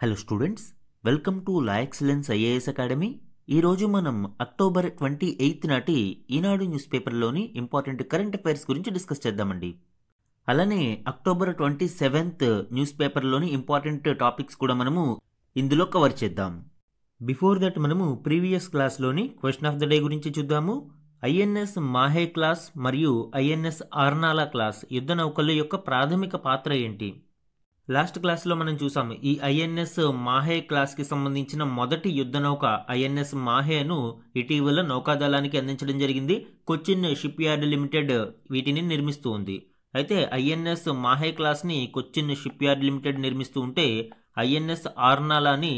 Hello students, welcome to La Excellence IAS Academy. ఈరోజు మనం October 28 నాటి ఈనాడు న్యూస్ పేపర్లోని ఇంపార్టెంట్ కరెంట్ అఫైర్స్ గురించి డిస్కస్ చేద్దామండి. అలానే అక్టోబర్ 27 న్యూస్ పేపర్లోని ఇంపార్టెంట్ టాపిక్స్ కూడా మనము ఇందులో కవర్ చేద్దాం. బిఫోర్ దట్ మనము ప్రీవియస్ క్లాస్లోని క్వశ్చన్ ఆఫ్ ద డే గురించి చూద్దాము. ఐఎన్ఎస్ మాహే క్లాస్ మరియు ఐఎన్ఎస్ ఆర్నాలా క్లాస్ యుద్ధ నౌకల యొక్క ప్రాథమిక పాత్ర ఏంటి? లాస్ట్ క్లాస్లో మనం చూసాము ఈ ఐఎన్ఎస్ మాహే క్లాస్కి సంబంధించిన మొదటి యుద్ధ నౌక ఐఎన్ఎస్ మాహేను ఇటీవల నౌకాదళానికి అందించడం జరిగింది. కొచ్చిన్ షిప్ యార్డ్ లిమిటెడ్ వీటిని నిర్మిస్తూ ఉంది. అయితే ఐఎన్ఎస్ మాహే క్లాస్ని కొచ్చిన్ షిప్ యార్డ్ లిమిటెడ్ నిర్మిస్తూ ఉంటే ఐఎన్ఎస్ ఆర్నాలాని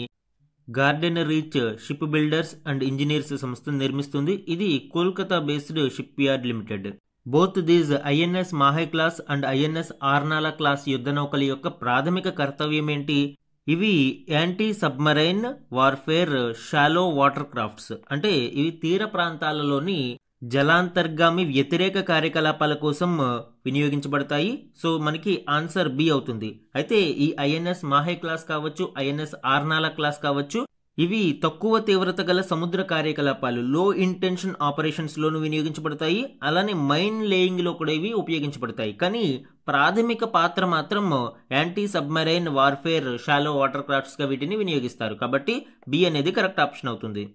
Garden Reach Shipbuilders and Engineers సంస్థ నిర్మిస్తుంది. ఇది Kolkata based ship yard limited. Both these INS Mahe class and INS Arnala class యుద్ధ నౌకల యొక్క ప్రాథమిక కర్తవ్యం ఏంటి? ఇవి anti submarine warfare shallow water crafts, అంటే ఇవి తీర ప్రాంతాలలోని జలాంతర్గామి వ్యతిరేక కార్యకలాపాల కోసం వినియోగించబడతాయి. సో మనకి ఆన్సర్ బి అవుతుంది. అయితే ఈ ఐఎన్ఎస్ మాహే క్లాస్ కావచ్చు, ఐఎన్ఎస్ ఆర్నాలా క్లాస్ కావచ్చు, ఇవి తక్కువ తీవ్రత గల సముద్ర కార్యకలాపాలు లో ఇంటెన్షన్ ఆపరేషన్స్ లోను వినియోగించబడతాయి. అలానే మైన్ లేయింగ్ లో కూడా ఇవి ఉపయోగించబడతాయి. కానీ ప్రాథమిక పాత్ర మాత్రం anti submarine warfare shallow water crafts గా వీటిని వినియోగిస్తారు. కాబట్టి బి అనేది కరెక్ట్ ఆప్షన్ అవుతుంది.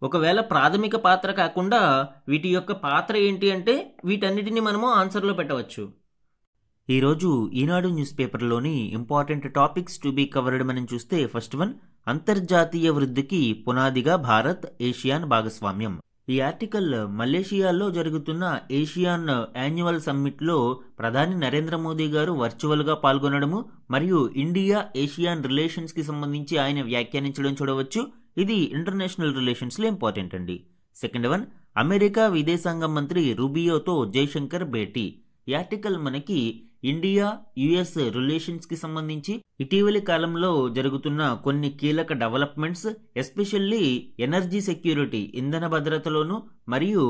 ఒకవేళ ప్రాథమిక పాత్ర కాకుండా వీటి యొక్క పాత్ర ఏంటి అంటే వీటన్నిటిని మనము ఆన్సర్లో పెట్టవచ్చు. ఈరోజు ఈనాడు న్యూస్ పేపర్లోని important topics to be covered మనం చూస్తే ఫస్ట్ వన్, అంతర్జాతీయ వృద్ధికి పునాదిగా భారత్ ఏషియాన్ భాగస్వామ్యం. ఈ ఆర్టికల్ మలేషియాలో జరుగుతున్న ఏషియాన్ యాన్యువల్ సమ్మిట్లో ప్రధాని నరేంద్ర మోదీ గారు వర్చువల్గా పాల్గొనడము మరియు ఇండియా ఏషియాన్ రిలేషన్స్ కి సంబంధించి ఆయన వ్యాఖ్యానించడం చూడవచ్చు. ఇది ఇంటర్నేషనల్ రిలేషన్స్లో ఇంపార్టెంట్ అండి. సెకండ్ వన్, అమెరికా విదేశాంగ మంత్రి రూబియోతో జైశంకర్ భేటీ. ఈ ఆర్టికల్ మనకి ఇండియా యుఎస్ రిలేషన్స్ కి సంబంధించి ఇటీవలి కాలంలో జరుగుతున్న కొన్ని కీలక డెవలప్మెంట్స్, ఎస్పెషల్లీ ఎనర్జీ సెక్యూరిటీ ఇంధన భద్రతలోను మరియు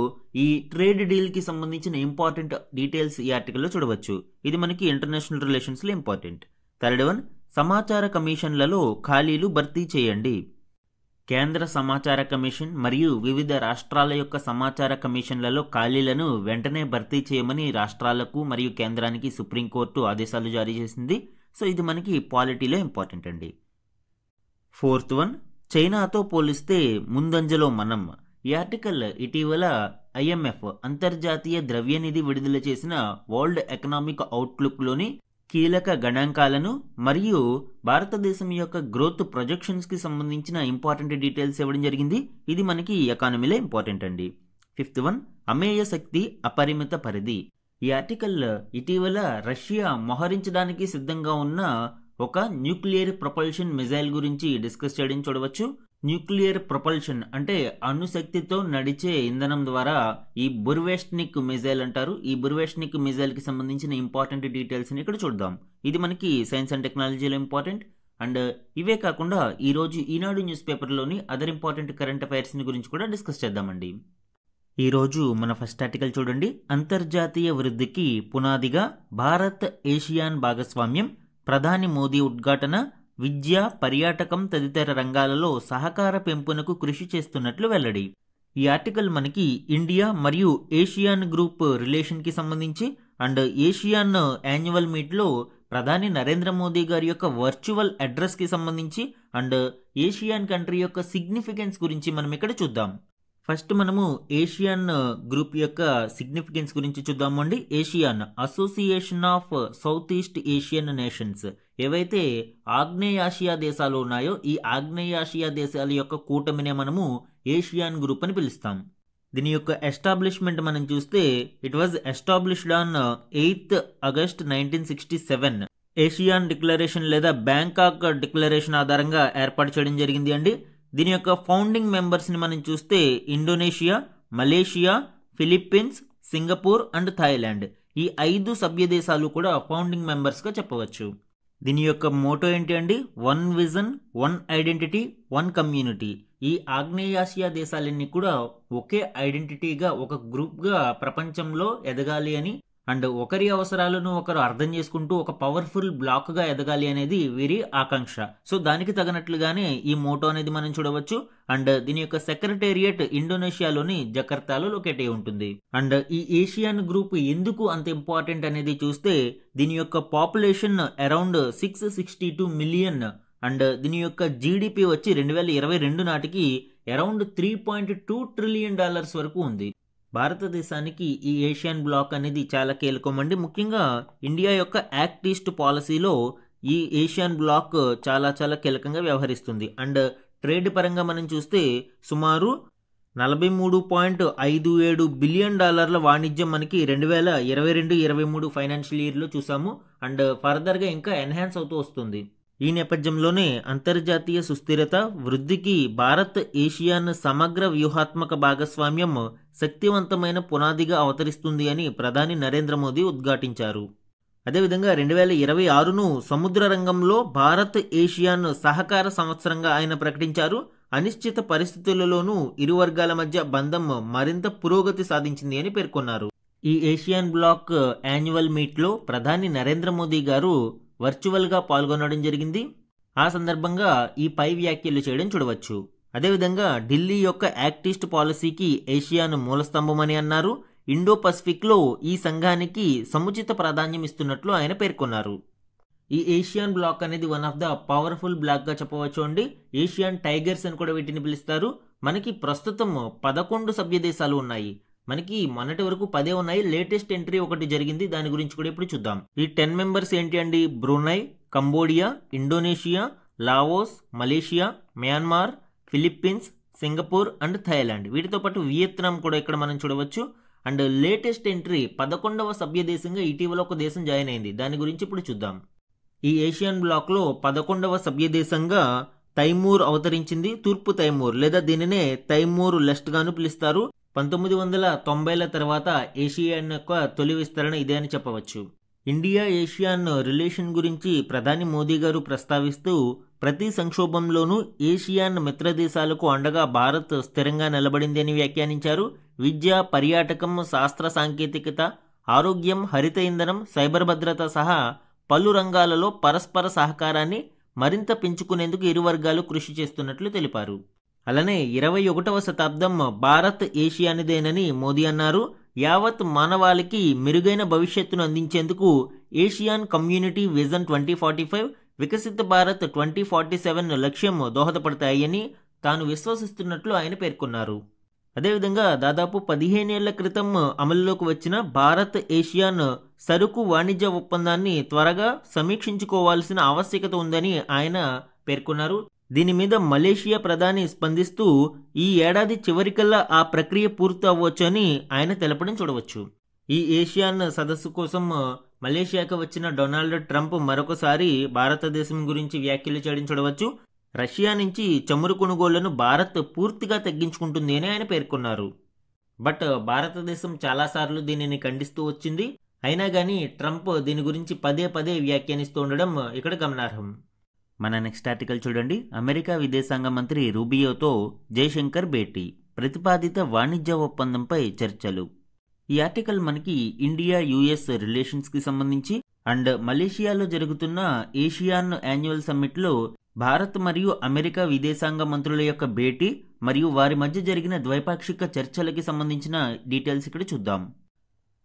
ఈ ట్రేడ్ డీల్ కి సంబంధించిన ఇంపార్టెంట్ డీటెయిల్స్ ఈ ఆర్టికల్లో చూడవచ్చు. ఇది మనకి ఇంటర్నేషనల్ రిలేషన్స్ లో ఇంపార్టెంట్. థర్డ్ వన్, సమాచార కమిషన్లలో ఖాళీలు భర్తీ చేయండి. కేంద్ర సమాచార కమిషన్ మరియు వివిధ రాష్ట్రాల యొక్క సమాచార కమిషన్లలో ఖాళీలను వెంటనే భర్తీ చేయమని రాష్ట్రాలకు మరియు కేంద్రానికి సుప్రీంకోర్టు ఆదేశాలు జారీ చేసింది. సో ఇది మనకి పాలిటీలో ఇంపార్టెంట్ అండి. ఫోర్త్ వన్, చైనాతో పోలిస్తే ముందంజలో మనం. ఈ ఆర్టికల్ ఇటీవల ఐఎంఎఫ్ అంతర్జాతీయ ద్రవ్యనిధి విడుదల చేసిన వరల్డ్ ఎకనామిక్ అవుట్లుక్లోని కీలక గణాంకాలను మరియు భారతదేశం యొక్క గ్రోత్ ప్రొజెక్షన్స్ కి సంబంధించిన ఇంపార్టెంట్ డీటెయిల్స్ ఇవ్వడం జరిగింది. ఇది మనకి ఎకానమీలో ఇంపార్టెంట్ అండి. ఫిఫ్త్ వన్, అమేయ శక్తి అపరిమిత పరిధి. ఈ ఆర్టికల్ ఇటీవల రష్యా మోహరించడానికి సిద్ధంగా ఉన్న ఒక న్యూక్లియర్ ప్రొపల్షన్ మిజైల్ గురించి డిస్కస్ చేయడం చూడవచ్చు. న్యూక్లియర్ ప్రొపల్షన్ అంటే అణుశక్తితో నడిచే ఇంధనం ద్వారా ఈ బుర్వేష్నిక్ మిజైల్ అంటారు. ఈ బుర్వేష్నిక్ మిజైల్ కి సంబంధించిన ఇంపార్టెంట్ డీటెయిల్స్ ని ఇక్కడ చూద్దాం. ఇది మనకి సైన్స్ అండ్ టెక్నాలజీలో ఇంపార్టెంట్. అండ్ ఇవే కాకుండా ఈ రోజు ఈనాడు న్యూస్ పేపర్లోని అదర్ ఇంపార్టెంట్ కరెంట్ అఫైర్స్ ని గురించి కూడా డిస్కస్ చేద్దామండి. ఈ రోజు మన ఫస్ట్ ఆర్టికల్ చూడండి. అంతర్జాతీయ వృద్ధికి పునాదిగా భారత్ ఏషియాన్ భాగస్వామ్యం, ప్రధాని మోదీ ఉద్ఘాటన, విద్య, పర్యాటకం తదితర రంగాలలో సహకార పెంపునకు కృషి చేస్తున్నట్లు వెల్లడి. ఈ ఆర్టికల్ మనకి ఇండియా మరియు ఏషియాన్ గ్రూప్ రిలేషన్ కి సంబంధించి అండ్ ఏషియాన్ యాన్యువల్ మీట్ లో ప్రధాని నరేంద్ర మోదీ గారి యొక్క వర్చువల్ అడ్రస్ కి సంబంధించి అండ్ ఏషియాన్ కంట్రీ యొక్క సిగ్నిఫికెన్స్ గురించి మనం ఇక్కడ చూద్దాం. ఫస్ట్ మనము ఏషియన్ గ్రూప్ యొక్క సిగ్నిఫికెన్స్ గురించి చూద్దాము అండి. ASEAN association of south east Asian nations, ఏవైతే ఆగ్నేయాసియా దేశాలు ఉన్నాయో ఈ ఆగ్నేయాసియా దేశాల యొక్క కూటమినే మనము ఏషియాన్ గ్రూప్ అని పిలుస్తాం. దీని యొక్క ఎస్టాబ్లిష్మెంట్ మనం చూస్తే it was established on 8th August 1967. ASEAN declaration లేదా బ్యాంకాక్ డిక్లరేషన్ ఆధారంగా ఏర్పాటు చేయడం జరిగింది అండి. దీని యొక్క ఫౌండింగ్ మెంబర్స్ ని మనం చూస్తే Indonesia, Malaysia, Philippines, Singapore and Thailand, ఈ 5 సభ్య దేశాలు కూడా ఫౌండింగ్ మెంబర్స్ గా చెప్పవచ్చు. దీని యొక్క మోటో ఏంటి అండి? One vision, one identity, one community. ఈ ఆగ్నేయాసియా దేశాలన్నీ కూడా ఒకే ఐడెంటిటీగా ఒక గ్రూప్ గా ప్రపంచంలో ఎదగాలి అని అండ్ ఒకరి అవసరాలను ఒకరు అర్థం చేసుకుంటూ ఒక పవర్ఫుల్ బ్లాక్గా ఎదగాలి అనేది వీరి ఆకాంక్ష. సో దానికి తగినట్లుగానే ఈ మోటో అనేది మనం చూడవచ్చు. అండ్ దీని యొక్క సెక్రటేరియట్ ఇండోనేషియాలోని జకర్తాలో లొకేట్ అయి ఉంటుంది. అండ్ ఈ ఏషియన్ గ్రూప్ ఎందుకు అంత ఇంపార్టెంట్ అనేది చూస్తే దీని యొక్క పాపులేషన్ అరౌండ్ 662 మిలియన్ అండ్ దీని యొక్క జీడిపి వచ్చి 2022 నాటికి అరౌండ్ $3.2 ట్రిలియన్ వరకు ఉంది. భారతదేశానికి ఈ ఏషియన్ బ్లాక్ అనేది చాలా కీలకమండి. ముఖ్యంగా ఇండియా యొక్క యాక్ట్ ఈస్ట్ పాలసీలో ఈ ఏషియన్ బ్లాక్ చాలా చాలా కీలకంగా వ్యవహరిస్తుంది. అండ్ ట్రేడ్ పరంగా మనం చూస్తే సుమారు $43.57 బిలియన్ వాణిజ్యం మనకి 2022-23 ఫైనాన్షియల్ ఇయర్లో చూసాము. అండ్ ఫర్దర్గా ఇంకా ఎన్హాన్స్ అవుతూ వస్తుంది. ఈ నేపథ్యంలోనే అంతర్జాతీయ సుస్థిరత వృద్ధికి భారత్ ఏషియాన్ సమగ్ర వ్యూహాత్మక భాగస్వామ్యం శక్తివంతమైన పునాదిగా అవతరిస్తుంది అని ప్రధాని నరేంద్ర మోదీ ఉద్ఘాటించారు. అదేవిధంగా 2026ను సముద్ర రంగంలో భారత్ ఏషియాన్ సహకార సంవత్సరంగా ఆయన ప్రకటించారు. అనిశ్చిత పరిస్థితులలోనూ ఇరు వర్గాల మధ్య బంధం మరింత పురోగతి సాధించింది అని పేర్కొన్నారు. ఈ ఏషియన్ బ్లాక్ యాన్యువల్ మీట్లో ప్రధాని నరేంద్ర మోదీ గారు వర్చువల్గా పాల్గొనడం జరిగింది. ఆ సందర్భంగా ఈ పై వ్యాఖ్యలు చేయడం చూడవచ్చు. అదేవిధంగా ఢిల్లీ యొక్క యాక్ట్ ఈస్ట్ పాలసీకి ఏషియాను మూలస్తంభమని అన్నారు. ఇండో పసిఫిక్లో ఈ సంఘానికి సముచిత ప్రాధాన్యం ఇస్తున్నట్లు ఆయన పేర్కొన్నారు. ఈ ఏషియన్ బ్లాక్ అనేది వన్ ఆఫ్ ద పవర్ఫుల్ బ్లాక్గా చెప్పవచ్చు అండి. ఏషియన్ టైగర్స్ అని కూడా వీటిని పిలుస్తారు. మనకి ప్రస్తుతం 11 సభ్య దేశాలు ఉన్నాయి. మనకి మొన్నటి వరకు 10 ఉన్నాయి. లేటెస్ట్ ఎంట్రీ ఒకటి జరిగింది, దాని గురించి కూడా ఇప్పుడు చూద్దాం. ఈ 10 మెంబర్స్ ఏంటి అండి? Brunei, Cambodia, Indonesia, Laos, Malaysia, Myanmar, Philippines, Singapore and Thailand. వీటితో పాటు వియత్నాం కూడా ఇక్కడ మనం చూడవచ్చు. అండ్ లేటెస్ట్ ఎంట్రీ 11వ సభ్య దేశంగా ఇటీవల ఒక దేశం జాయిన్ అయింది, దాని గురించి ఇప్పుడు చూద్దాం. ఈ ఏషియన్ బ్లాక్లో 11వ సభ్య దేశంగా తైమూర్ అవతరించింది. తూర్పు తైమూర్ లేదా దీనినే తైమూర్ లెస్ట్ గాను పిలుస్తారు. 1990ల తర్వాత ఏషియన్ యొక్క తొలి విస్తరణ ఇదే అని చెప్పవచ్చు. ఇండియా ఏషియన్ రిలేషన్ గురించి ప్రధాని మోదీ గారు ప్రస్తావిస్తూ ప్రతి సంక్షోభంలోనూ ఏషియన్ మిత్ర దేశాలకు అండగా భారత్ స్థిరంగా నిలబడింది అని వ్యాఖ్యానించారు. విద్య, పర్యాటకం, శాస్త్ర సాంకేతికత, ఆరోగ్యం, హరిత ఇంధనం, సైబర్ భద్రత సహా పలు రంగాలలో పరస్పర సహకారాన్ని మరింత పెంచుకునేందుకు ఇరు వర్గాలు కృషి చేస్తున్నట్లు తెలిపారు. అలానే 21వ శతాబ్దం భారత్ ఏషియానిదేనని మోదీ అన్నారు. యావత్ మానవాళికి మెరుగైన భవిష్యత్తును అందించేందుకు ఏషియన్ కమ్యూనిటీ విజన్ 2045, వికసిత భారత్ 2047 లక్ష్యం దోహదపడతాయని తాను విశ్వసిస్తున్నట్లు ఆయన పేర్కొన్నారు. అదేవిధంగా దాదాపు 15 ఏళ్ల క్రితం అమలులోకి వచ్చిన భారత్ ఏషియాన్ సరుకు వాణిజ్య ఒప్పందాన్ని త్వరగా సమీక్షించుకోవాల్సిన ఆవశ్యకత ఉందని ఆయన పేర్కొన్నారు. దీని మీద మలేషియా ప్రధాని స్పందిస్తూ ఈ ఏడాది చివరికల్లా ఆ ప్రక్రియ పూర్తి అవ్వచ్చని ఆయన తెలపడం చూడవచ్చు. ఈ ఏషియన్ సదస్సు కోసం మలేషియాకు వచ్చిన డొనాల్డ్ ట్రంప్ మరొకసారి భారతదేశం గురించి వ్యాఖ్యలు చేయడం చూడవచ్చు. రష్యా నుంచి చమురు కొనుగోళ్లను భారత్ పూర్తిగా తగ్గించుకుంటుంది అని ఆయన పేర్కొన్నారు. బట్ భారతదేశం చాలాసార్లు దీనిని ఖండిస్తూ వచ్చింది. అయినా కానీ ట్రంప్ దీని గురించి పదే పదే వ్యాఖ్యానిస్తూ ఉండడం ఇక్కడ గమనార్హం. మన నెక్స్ట్ ఆర్టికల్ చూడండి. అమెరికా విదేశాంగ మంత్రి రూబియోతో జయశంకర్ భేటీ, ప్రతిపాదిత వాణిజ్య ఒప్పందంపై చర్చలు. ఈ ఆర్టికల్ మనకి ఇండియా యుఎస్ రిలేషన్స్కి సంబంధించి అండ్ మలేషియాలో జరుగుతున్న ఏషియాన్ యాన్యువల్ సమ్మిట్లో భారత్ మరియు అమెరికా విదేశాంగ మంత్రుల యొక్క భేటీ మరియు వారి మధ్య జరిగిన ద్వైపాక్షిక చర్చలకి సంబంధించిన డీటెయిల్స్ ఇక్కడ చూద్దాం.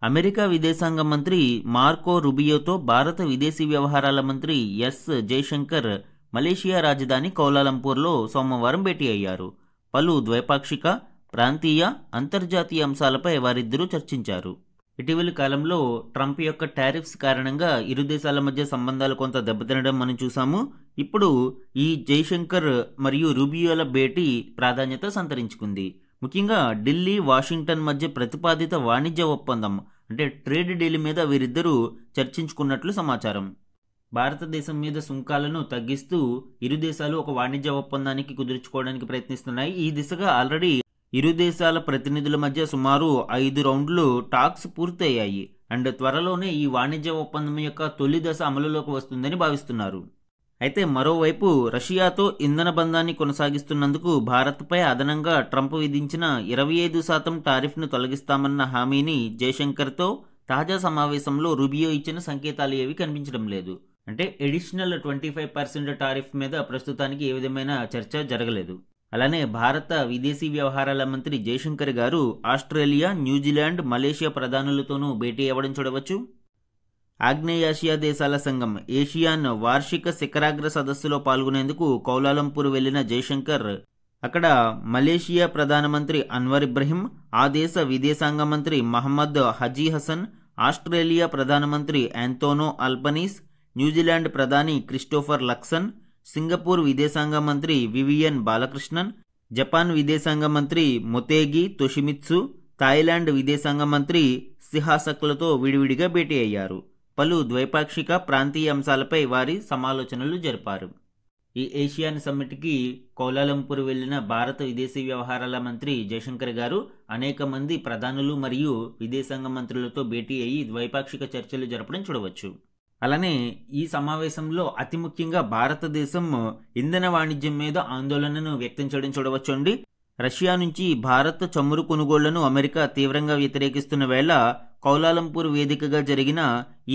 అమెరికా విదేశాంగ మంత్రి మార్కో రుబియోతో భారత విదేశీ వ్యవహారాల మంత్రి ఎస్ జయశంకర్ మలేషియా రాజధాని కౌలాలంపూర్లో సోమవారం భేటీ అయ్యారు. పలు ద్వైపాక్షిక, ప్రాంతీయ, అంతర్జాతీయ అంశాలపై వారిద్దరూ చర్చించారు. ఇటీవలి కాలంలో ట్రంప్ యొక్క టారిఫ్స్ కారణంగా ఇరు దేశాల మధ్య సంబంధాలు కొంత దెబ్బతినడం మనం చూసాము. ఇప్పుడు ఈ జయశంకర్ మరియు రూబియోల భేటీ ప్రాధాన్యత సంతరించుకుంది. ముఖ్యంగా ఢిల్లీ, వాషింగ్టన్ మధ్య ప్రతిపాదిత వాణిజ్య ఒప్పందం అంటే ట్రేడ్ డీల్ మీద వీరిద్దరూ చర్చించుకున్నట్లు సమాచారం. భారతదేశం మీద సుంకాలను తగ్గిస్తూ ఇరు దేశాలు ఒక వాణిజ్య ఒప్పందానికి కుదుర్చుకోవడానికి ప్రయత్నిస్తున్నాయి. ఈ దిశగా ఆల్రెడీ ఇరు దేశాల ప్రతినిధుల మధ్య సుమారు 5 రౌండ్లు టాక్స్ పూర్తయ్యాయి. అండ్ త్వరలోనే ఈ వాణిజ్య ఒప్పందం యొక్క తొలి దశ అమలులోకి వస్తుందని భావిస్తున్నారు. అయితే మరోవైపు రష్యాతో ఇంధన బంధాన్ని కొనసాగిస్తున్నందుకు భారత్పై అదనంగా ట్రంప్ విధించిన 25% టారిఫ్ను తొలగిస్తామన్న హామీని జయశంకర్తో తాజా సమావేశంలో రుబియో ఇచ్చిన సంకేతాలు ఏవి కనిపించడం లేదు. అంటే అడిషనల్ 25% టారిఫ్ మీద ప్రస్తుతానికి ఏ విధమైన చర్చ జరగలేదు. అలానే భారత విదేశీ వ్యవహారాల మంత్రి జయశంకర్ గారు ఆస్ట్రేలియా, న్యూజిలాండ్, మలేషియా ప్రధానులతోనూ భేటీ అవ్వడం చూడవచ్చు. ఆగ్నేయాసియా దేశాల సంఘం ఏషియాన్ వార్షిక శిఖరాగ్ర సదస్సులో పాల్గొనేందుకు కౌలాలంపూర్ వెళ్లిన జయశంకర్ అక్కడ మలేషియా ప్రధానమంత్రి అన్వర్ ఇబ్రహీం, ఆ దేశ విదేశాంగ మంత్రి మహమ్మద్ హజీ హసన్, ఆస్ట్రేలియా ప్రధానమంత్రి యాంతోనో అల్బనీస్, న్యూజిలాండ్ ప్రధాని క్రిస్టోఫర్ లక్సన్, సింగపూర్ విదేశాంగ మంత్రి వివియన్ బాలకృష్ణన్, జపాన్ విదేశాంగ మంత్రి మొతేగి తొషిమిత్సు, థాయిలాండ్ విదేశాంగ మంత్రి సిహాసక్లతో విడివిడిగా భేటీ అయ్యారు. పలు ద్వైపాక్షిక ప్రాంతీయ అంశాలపై వారి సమాలోచనలు జరిపారు. ఈ ఏషియాన్ సమ్మిట్కి కౌలాలంపూర్ వెళ్లిన భారత విదేశీ వ్యవహారాల మంత్రి జయశంకర్ గారు అనేక మంది ప్రధానులు మరియు విదేశాంగ మంత్రులతో భేటీ అయ్యి ద్వైపాక్షిక చర్చలు జరపడం చూడవచ్చు. అలానే ఈ సమావేశంలో అతి ముఖ్యంగా భారతదేశం ఇంధన వాణిజ్యం మీద ఆందోళనను వ్యక్తం చేయడం చూడవచ్చు అండి. రష్యా నుంచి భారత చమురు కొనుగోళ్లను అమెరికా తీవ్రంగా వ్యతిరేకిస్తున్న వేళ కౌలాలంపూర్ వేదికగా జరిగిన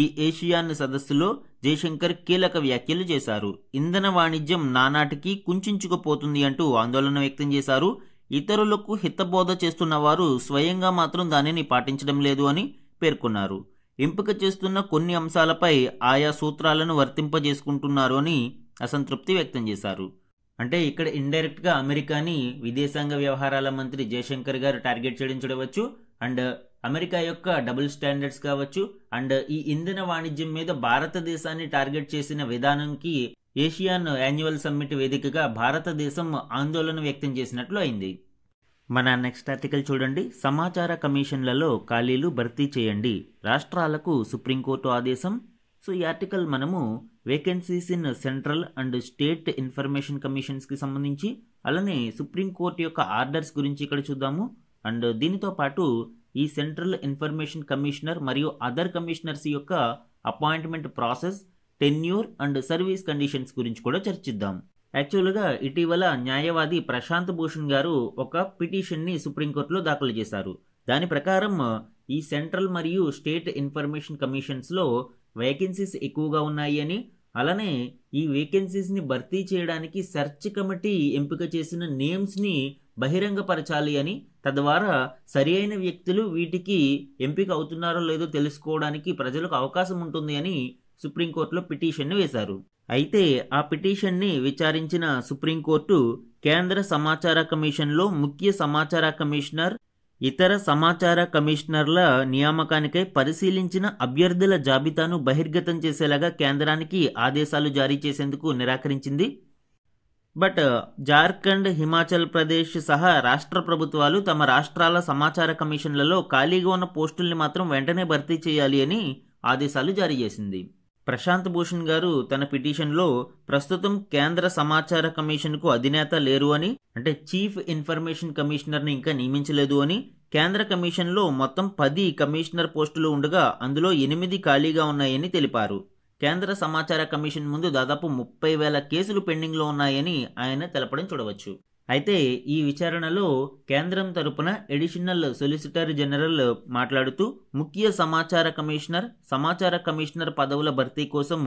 ఈ ఏషియాన్ సదస్సులో జయశంకర్ కీలక వ్యాఖ్యలు చేశారు. ఇంధన వాణిజ్యం నానాటికి కుంచుకుపోతుంది అంటూ ఆందోళన వ్యక్తం చేశారు. ఇతరులకు హితబోధ చేస్తున్న వారు స్వయంగా మాత్రం దానిని పాటించడం లేదు అని పేర్కొన్నారు. ఎంపిక చేస్తున్న కొన్ని అంశాలపై ఆయా సూత్రాలను వర్తింపజేసుకుంటున్నారు అని అసంతృప్తి వ్యక్తం చేశారు. అంటే ఇక్కడ ఇండైరెక్ట్గా అమెరికాని విదేశాంగ వ్యవహారాల మంత్రి జయశంకర్ గారు టార్గెట్ చేయడం చూడవచ్చు. అండ్ అమెరికా యొక్క డబుల్ స్టాండర్డ్స్ కావచ్చు, అండ్ ఈ ఇంధన వాణిజ్యం మీద భారతదేశాన్ని టార్గెట్ చేసిన విధానంకి ఏషియాన్ యాన్యువల్ సమ్మిట్ వేదికగా భారతదేశం ఆందోళన వ్యక్తం చేసినట్లు అయింది. మన నెక్స్ట్ ఆర్టికల్ చూడండి. సమాచార కమిషన్లలో ఖాళీలు భర్తీ చేయండి, రాష్ట్రాలకు సుప్రీంకోర్టు ఆదేశం. సో ఈ ఆర్టికల్ మనము vacancies in central and state information కమిషన్స్కి సంబంధించి, అలానే సుప్రీంకోర్టు యొక్క ఆర్డర్స్ గురించి ఇక్కడ చూద్దాము. అండ్ దీనితో పాటు ఈ సెంట్రల్ ఇన్ఫర్మేషన్ కమిషనర్ మరియు అదర్ కమిషనర్స్ యొక్క appointment process, tenure and service conditions గురించి కూడా చర్చిద్దాం. యాక్చువల్గా ఇటీవల న్యాయవాది ప్రశాంత్ భూషణ్ గారు ఒక పిటిషన్ని సుప్రీంకోర్టులో దాఖలు చేశారు. దాని ప్రకారం ఈ సెంట్రల్ మరియు స్టేట్ ఇన్ఫర్మేషన్ కమిషన్స్లో వేకెన్సీస్ ఎక్కువగా ఉన్నాయి అని, అలానే ఈ వేకెన్సీస్ని భర్తీ చేయడానికి సెర్చ్ కమిటీ ఎంపిక చేసిన నేమ్స్ని బహిరంగపరచాలి అని, తద్వారా సరి అయిన వ్యక్తులు వీటికి ఎంపిక అవుతున్నారో లేదో తెలుసుకోవడానికి ప్రజలకు అవకాశం ఉంటుంది అని సుప్రీంకోర్టులో పిటిషన్ని వేశారు. అయితే ఆ పిటిషన్ని విచారించిన సుప్రీంకోర్టు కేంద్ర సమాచార కమిషన్లో ముఖ్య సమాచార కమిషనర్, ఇతర సమాచార కమిషనర్ల నియామకానికై పరిశీలించిన అభ్యర్థుల జాబితాను బహిర్గతం చేసేలాగా కేంద్రానికి ఆదేశాలు జారీ చేసేందుకు నిరాకరించింది. బట్ జార్ఖండ్, హిమాచల్ ప్రదేశ్ సహా రాష్ట్ర ప్రభుత్వాలు తమ రాష్ట్రాల సమాచార కమిషన్లలో ఖాళీగా ఉన్న పోస్టుల్ని మాత్రం వెంటనే భర్తీ చేయాలి అని ఆదేశాలు జారీ చేసింది. ప్రశాంత్ భూషణ్ గారు తన పిటిషన్లో ప్రస్తుతం కేంద్ర సమాచార కమిషన్కు అధినేత లేరు అని, అంటే చీఫ్ ఇన్ఫర్మేషన్ కమిషనర్ని ఇంకా నియమించలేదు అని, కేంద్ర కమిషన్లో మొత్తం 10 కమిషనర్ పోస్టులు ఉండగా అందులో 8 ఖాళీగా ఉన్నాయని తెలిపారు. కేంద్ర సమాచార కమిషన్ ముందు దాదాపు 30,000 కేసులు పెండింగ్లో ఉన్నాయని ఆయన తెలపడం చూడవచ్చు. అయితే ఈ విచారణలో కేంద్రం తరపున అడిషనల్ సొలిసిటర్ జనరల్ మాట్లాడుతూ ముఖ్య సమాచార కమిషనర్ పదవుల భర్తీ కోసం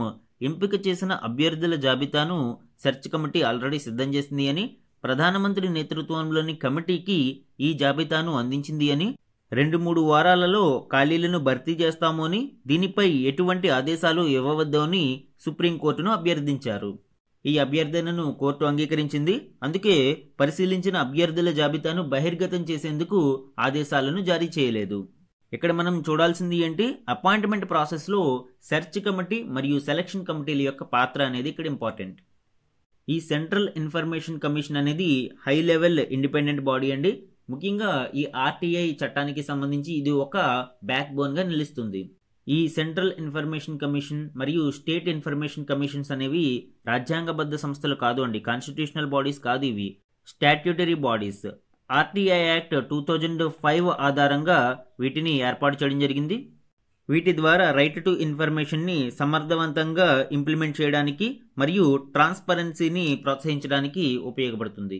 ఎంపిక చేసిన అభ్యర్థుల జాబితాను సెర్చ్ కమిటీ ఆల్రెడీ సిద్ధం చేసింది అని, ప్రధానమంత్రి నేతృత్వంలోని కమిటీకి ఈ జాబితాను అందించింది అని, 2-3 వారాలలో ఖాళీలను భర్తీ చేస్తాము అని, దీనిపై ఎటువంటి ఆదేశాలు ఇవ్వవద్దు అని సుప్రీంకోర్టును అభ్యర్థించారు. ఈ అభ్యర్థనను కోర్టు అంగీకరించింది. అందుకే పరిశీలించిన అభ్యర్థుల జాబితాను బహిర్గతం చేసేందుకు ఆదేశాలను జారీ చేయలేదు. ఇక్కడ మనం చూడాల్సింది ఏంటి, అపాయింట్మెంట్ ప్రాసెస్లో సెర్చ్ కమిటీ మరియు సెలక్షన్ కమిటీల యొక్క పాత్ర అనేది ఇక్కడ ఇంపార్టెంట్. ఈ సెంట్రల్ ఇన్ఫర్మేషన్ కమిషన్ అనేది హై లెవెల్ ఇండిపెండెంట్ బాడీ అండి. ముఖ్యంగా ఈ ఆర్టీఐ చట్టానికి సంబంధించి ఇది ఒక బ్యాక్ బోన్గా నిలుస్తుంది. ఈ సెంట్రల్ ఇన్ఫర్మేషన్ కమిషన్ మరియు స్టేట్ ఇన్ఫర్మేషన్ కమిషన్స్ అనేవి రాజ్యాంగబద్ధ సంస్థలు కాదు అండి, కాన్స్టిట్యూషనల్ బాడీస్ కాదు, ఇవి స్టాట్యూటరీ బాడీస్. ఆర్టీఐ యాక్ట్ 2005 ఆధారంగా వీటిని ఏర్పాటు చేయడం జరిగింది. వీటి ద్వారా రైట్ టు ఇన్ఫర్మేషన్ని సమర్థవంతంగా ఇంప్లిమెంట్ చేయడానికి మరియు ట్రాన్స్పరెన్సీని ప్రోత్సహించడానికి ఉపయోగపడుతుంది.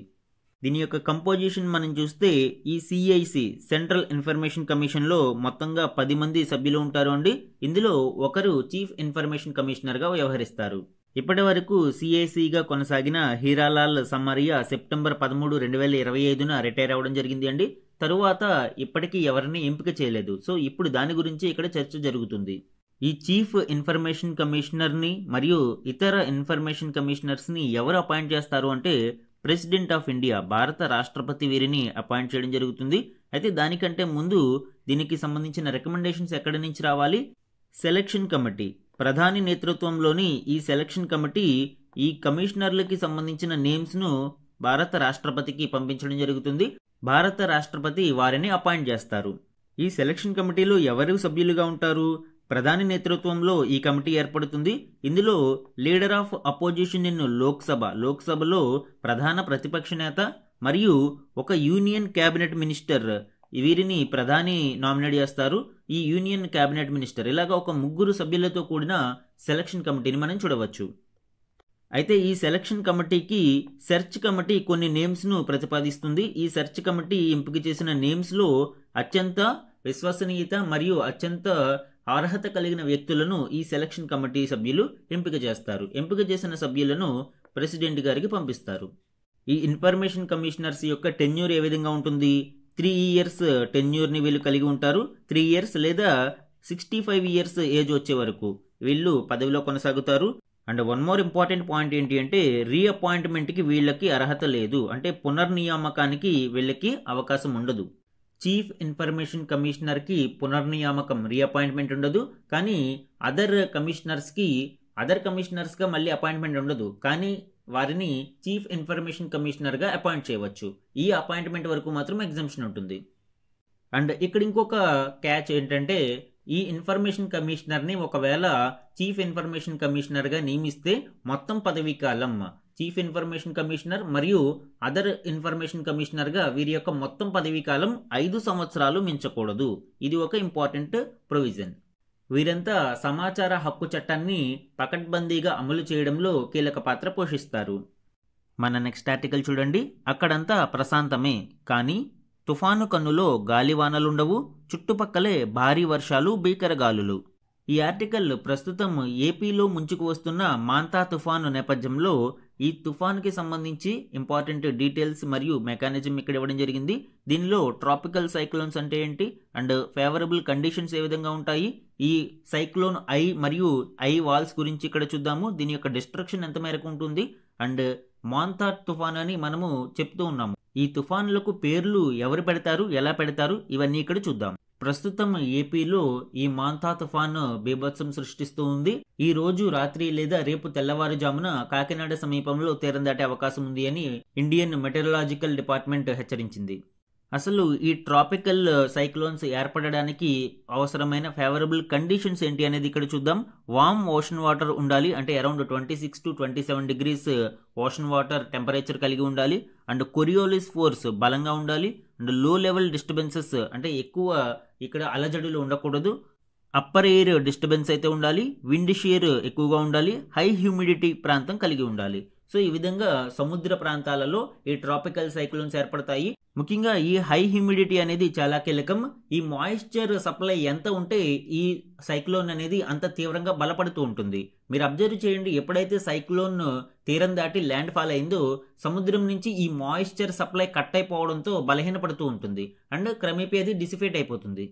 దీని యొక్క కంపోజిషన్ మనం చూస్తే ఈ సిఐసి సెంట్రల్ ఇన్ఫర్మేషన్ కమిషన్లో మొత్తంగా 10 మంది సభ్యులు ఉంటారు అండి. ఇందులో ఒకరు చీఫ్ ఇన్ఫర్మేషన్ కమిషనర్గా వ్యవహరిస్తారు. ఇప్పటి వరకు సిఐసిగా కొనసాగిన హీరాలాల్ సమరియా సెప్టెంబర్ 13, 2025న రిటైర్ అవ్వడం జరిగింది అండి. తరువాత ఇప్పటికీ ఎవరిని ఎంపిక చేయలేదు. సో ఇప్పుడు దాని గురించి ఇక్కడ చర్చ జరుగుతుంది. ఈ చీఫ్ ఇన్ఫర్మేషన్ కమిషనర్ని మరియు ఇతర ఇన్ఫర్మేషన్ కమిషనర్స్ని ఎవరు అపాయింట్ చేస్తారు అంటే ప్రెసిడెంట్ ఆఫ్ ఇండియా, భారత రాష్ట్రపతి వీరిని అపాయింట్ చేయడం జరుగుతుంది. అయితే దానికంటే ముందు దీనికి సంబంధించిన రికమెండేషన్స్ ఎక్కడి నుంచి రావాలి? సెలక్షన్ కమిటీ, ప్రధాని నేతృత్వంలోని ఈ సెలక్షన్ కమిటీ ఈ కమిషనర్లకి సంబంధించిన నేమ్స్ను భారత రాష్ట్రపతికి పంపించడం జరుగుతుంది. భారత రాష్ట్రపతి వారిని అపాయింట్ చేస్తారు. ఈ సెలక్షన్ కమిటీలో ఎవరు సభ్యులుగా ఉంటారు? ప్రధాని నేతృత్వంలో ఈ కమిటీ ఏర్పడుతుంది. ఇందులో లీడర్ ఆఫ్ అపోజిషన్ ఇన్ లోక్సభలో ప్రధాన ప్రతిపక్ష నేత మరియు ఒక యూనియన్ క్యాబినెట్ మినిస్టర్, వీరిని ప్రధాని నామినేట్ చేస్తారు. ఈ యూనియన్ క్యాబినెట్ మినిస్టర్, ఇలాగా ఒక 3 సభ్యులతో కూడిన సెలక్షన్ కమిటీని మనం చూడవచ్చు. అయితే ఈ సెలక్షన్ కమిటీకి సెర్చ్ కమిటీ కొన్ని నేమ్స్ను ప్రతిపాదిస్తుంది. ఈ సెర్చ్ కమిటీ ఎంపిక చేసిన నేమ్స్లో అత్యంత విశ్వసనీయత మరియు అత్యంత అర్హత కలిగిన వ్యక్తులను ఈ సెలక్షన్ కమిటీ సభ్యులు ఎంపిక చేస్తారు. ఎంపిక చేసిన సభ్యులను ప్రెసిడెంట్ గారికి పంపిస్తారు. ఈ ఇన్ఫర్మేషన్ కమిషనర్స్ యొక్క టెన్యూర్ ఏ విధంగా ఉంటుంది? 3 years టెన్యూర్ని వీళ్ళు కలిగి ఉంటారు. 3 years లేదా 65 years ఏజ్ వచ్చే వరకు వీళ్ళు పదవిలో కొనసాగుతారు. And one more important point ఏంటి అంటే రీఅపాయింట్మెంట్కి వీళ్ళకి అర్హత లేదు. అంటే పునర్నియామకానికి వీళ్ళకి అవకాశం ఉండదు. చీఫ్ ఇన్ఫర్మేషన్ కమిషనర్కి పునర్నియామకం, రీఅపాయింట్మెంట్ ఉండదు. కానీ అదర్ కమిషనర్స్గా మళ్ళీ అపాయింట్మెంట్ ఉండదు. కానీ వారిని చీఫ్ ఇన్ఫర్మేషన్ కమిషనర్గా అపాయింట్ చేయవచ్చు. ఈ అపాయింట్మెంట్ వరకు మాత్రం ఎగ్జంప్షన్ ఉంటుంది. అండ్ ఇక్కడ ఇంకొక క్యాచ్ ఏంటంటే ఈ ఇన్ఫర్మేషన్ కమిషనర్ని ఒకవేళ చీఫ్ ఇన్ఫర్మేషన్ కమిషనర్గా నియమిస్తే మొత్తం పదవీ కాలం చీఫ్ ఇన్ఫర్మేషన్ కమిషనర్ మరియు అదర్ ఇన్ఫర్మేషన్ కమిషనర్గా వీరి యొక్క మొత్తం పదవీ కాలం 5 సంవత్సరాలు మించకూడదు. ఇది ఒక ఇంపార్టెంట్ ప్రొవిజన్. వీరంతా సమాచార హక్కు చట్టాన్ని పకడ్బందీగా అమలు చేయడంలో కీలక పాత్ర పోషిస్తారు. మన నెక్స్ట్ ఆర్టికల్ చూడండి. అక్కడంతా ప్రశాంతమే, కానీ తుఫాను కన్నులో గాలివానలుండవు, చుట్టుపక్కలే భారీ వర్షాలు, భీకర గాలులు. ఈ ఆర్టికల్ ప్రస్తుతం ఏపీలో ముంచుకు వస్తున్న మాంతా తుఫాను నేపథ్యంలో ఈ తుఫాన్కి సంబంధించి ఇంపార్టెంట్ డీటెయిల్స్ మరియు మెకానిజం ఇక్కడ ఇవ్వడం జరిగింది. దీనిలో ట్రాపికల్ సైక్లోన్స్ అంటే ఏంటి అండ్ ఫేవరబుల్ కండిషన్స్ ఏ విధంగా ఉంటాయి, ఈ సైక్లోన్ ఐ మరియు ఐ వాల్స్ గురించి ఇక్కడ చూద్దాము. దీని యొక్క డిస్ట్రక్షన్ ఎంత మేరకు ఉంటుంది అండ్ మాంతా తుఫాన్ అని మనము చెప్తూ ఉన్నాము. ఈ తుఫానులకు పేర్లు ఎవరు పెడతారు, ఎలా పెడతారు, ఇవన్నీ ఇక్కడ చూద్దాం. ప్రస్తుతం ఏపీలో ఈ మాంతా తుఫాను బీభత్సం సృష్టిస్తూ ఉంది. ఈ రోజు రాత్రి లేదా రేపు తెల్లవారుజామున కాకినాడ సమీపంలో తీరం దాటే అవకాశం ఉంది అని ఇండియన్ మెటీరియలాజికల్ డిపార్ట్మెంట్ హెచ్చరించింది. అసలు ఈ ట్రాపికల్ సైక్లోన్స్ ఏర్పడడానికి అవసరమైన ఫేవరబుల్ కండిషన్స్ ఏంటి అనేది ఇక్కడ చూద్దాం. వామ్ ఓషన్ వాటర్ ఉండాలి, అంటే around 26 to 27 degrees ocean water temperature కలిగి ఉండాలి. అండ్ కొరియోలిస్ ఫోర్స్ బలంగా ఉండాలి. అండ్ లో లెవెల్ డిస్టర్బెన్సెస్ అంటే ఎక్కువ ఇక్కడ అలజడులు ఉండకూడదు. అప్పర్ ఎయిర్ డిస్టర్బెన్స్ అయితే ఉండాలి. విండ్ షియర్ ఎక్కువగా ఉండాలి. హై హ్యూమిడిటీ ప్రాంతం కలిగి ఉండాలి. సో ఈ విధంగా సముద్ర ప్రాంతాలలో ఈ ట్రాపికల్ సైక్లోన్స్ ఏర్పడతాయి. ముఖ్యంగా ఈ హై హ్యూమిడిటీ అనేది చాలా కీలకం. ఈ మాయిశ్చర్ సప్లై ఎంత ఉంటే ఈ సైక్లోన్ అనేది అంత తీవ్రంగా బలపడుతూ ఉంటుంది. మీరు అబ్జర్వ్ చేయండి, ఎప్పుడైతే సైక్లోన్ తీరం దాటి ల్యాండ్ ఫాల్ అయిందో సముద్రం నుంచి ఈ మాయిశ్చర్ సప్లై కట్ అయిపోవడంతో బలహీనపడుతూ ఉంటుంది అండ్ క్రమేపీ అది డిసిఫేట్ అయిపోతుంది.